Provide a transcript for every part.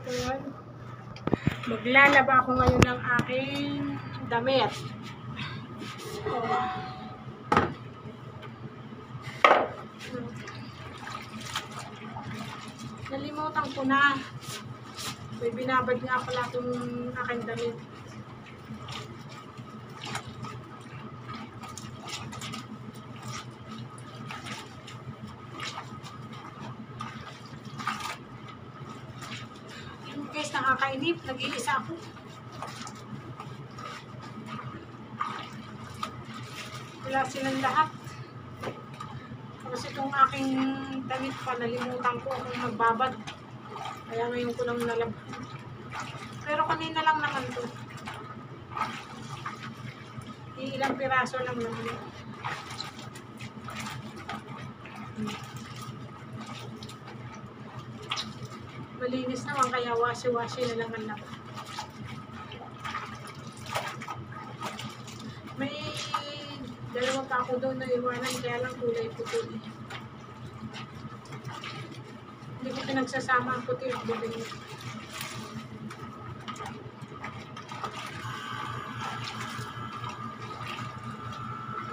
Ayan. Maglalaba ako ngayon ng aking damit. Nalimutan ko na. May binabad nga pala itong aking damit. Guys, nakakainip. Nag-iisa ako. Wala silang lahat. Tapos itong aking damit pa, nalimutan ko akong magbabad. Kaya ngayon ko lang nalab. Pero kanina lang naman to. Ilang piraso lang naman. Malinis naman, kaya washi-washi na lang ang laban. May dalawa pa ako doon na iwanan, kaya lang kulay puti. Hindi ko pinagsasama ang puti at bibili.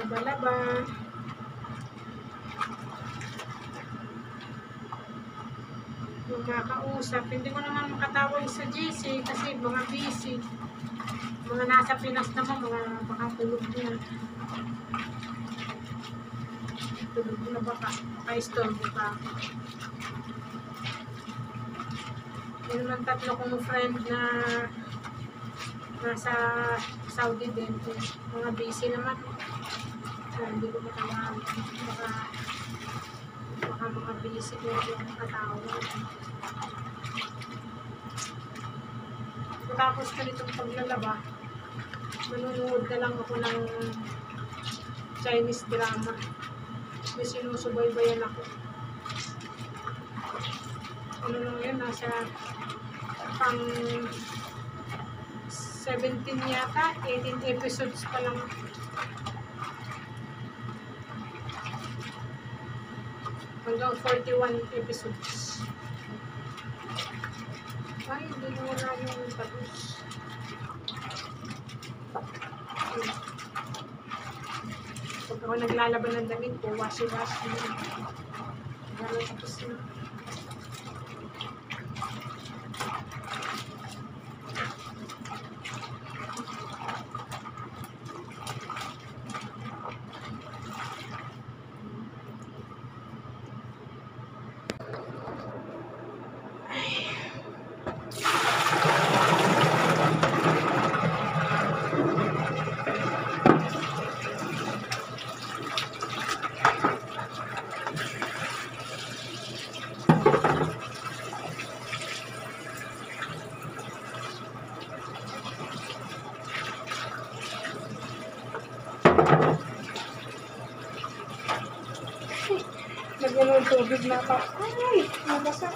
Laba-laba. Yung makausap, hindi ko naman makatawag sa GC kasi mga busy. Mga nasa Pinas naman, mga baka tulog niya. Tulog na baka storm pa. Yun naman tatlo kong friend na nasa Saudi din. Mga busy naman. Hindi ko matawag. Baka mga busy ko yung katawag. Tapos na nitong paglalaba, manunood na lang ako ng Chinese drama. May sinusubaybayan ako. Ano lang yun, nasa pang 17 yata, 18 episodes pa lang. Hanggang 41 episodes. Ay, hindi mo wala yung tapos. Pag ako naglalaban ng damit ko, washi-washi. Gano'n tapos na. Lagyan ng tubig na pa. Ay! Nabasa.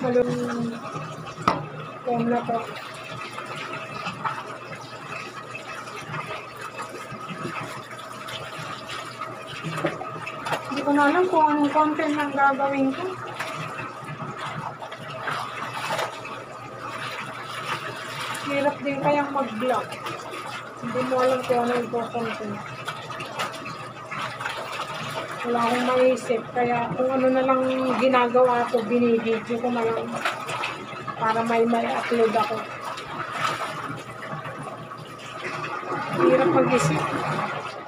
Malung foam na to. Hindi ko na alam kung anong content ang gagawin ko. Hirap din kayang mag-vlog. Hindi mo alam kung ano yung content. Wala akong maisip. Kaya kung ano na lang ginagawa ko, binibidyo ko na lang para may upload ako. Hirap mag-isip.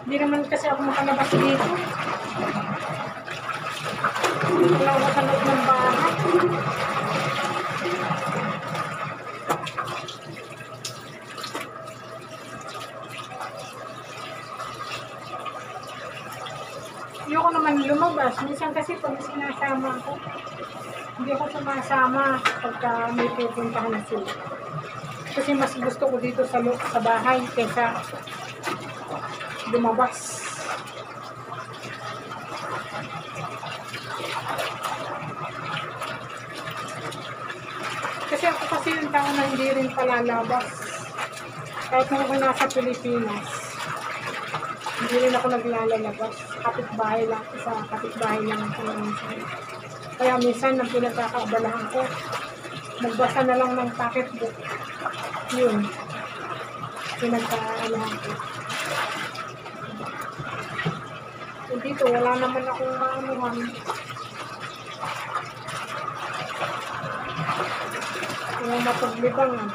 Hindi naman kasi ako makalabas dito. Wala ako makalabas ng bahay. Ayoko naman lumabas. Minsan kasi pag sinasama ako, hindi ako sumasama pagka may pupuntahan na sila. Kasi mas gusto ko dito sa bahay kaysa lumabas. Kasi ako kasi yung tao na hindi rin palalabas. Kahit nung ako nasa Pilipinas, hindi rin ako naglalabas. Kapitbahay lang, sa kapitbahay lang ako minsan. Kaya minsan, ang pinagkakaabalahan ko, magbasa na lang ng pocketbook. Yun. Pinagkaalahan ko. So, dito, wala naman akong maanuhan. Kung mapaglibangan.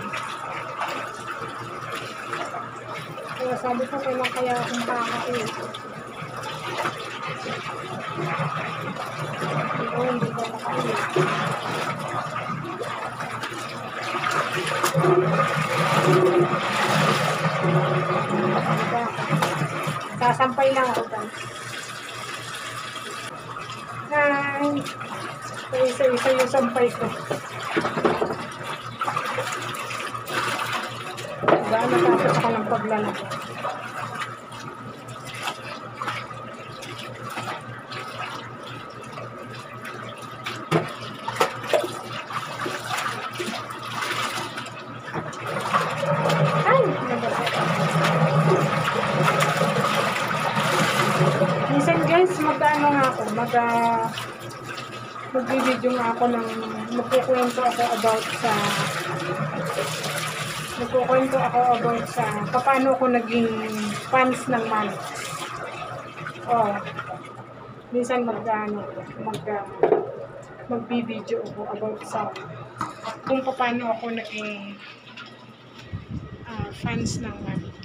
Kaya sabi ko, kailan kaya akong kakain. Hindi ko makain. Sasampay lang ako guys. Hi! Isa-isa yung sampay ko. Dahil natapos ako ng paglalagay. Minsan guys, mag-ano nga ako, mag-video nga ako ng magkukwento ako about sa paano ako naging fans ng Manix. Oh, minsan mag-video ako about sa kung paano ako naging fans ng Manix.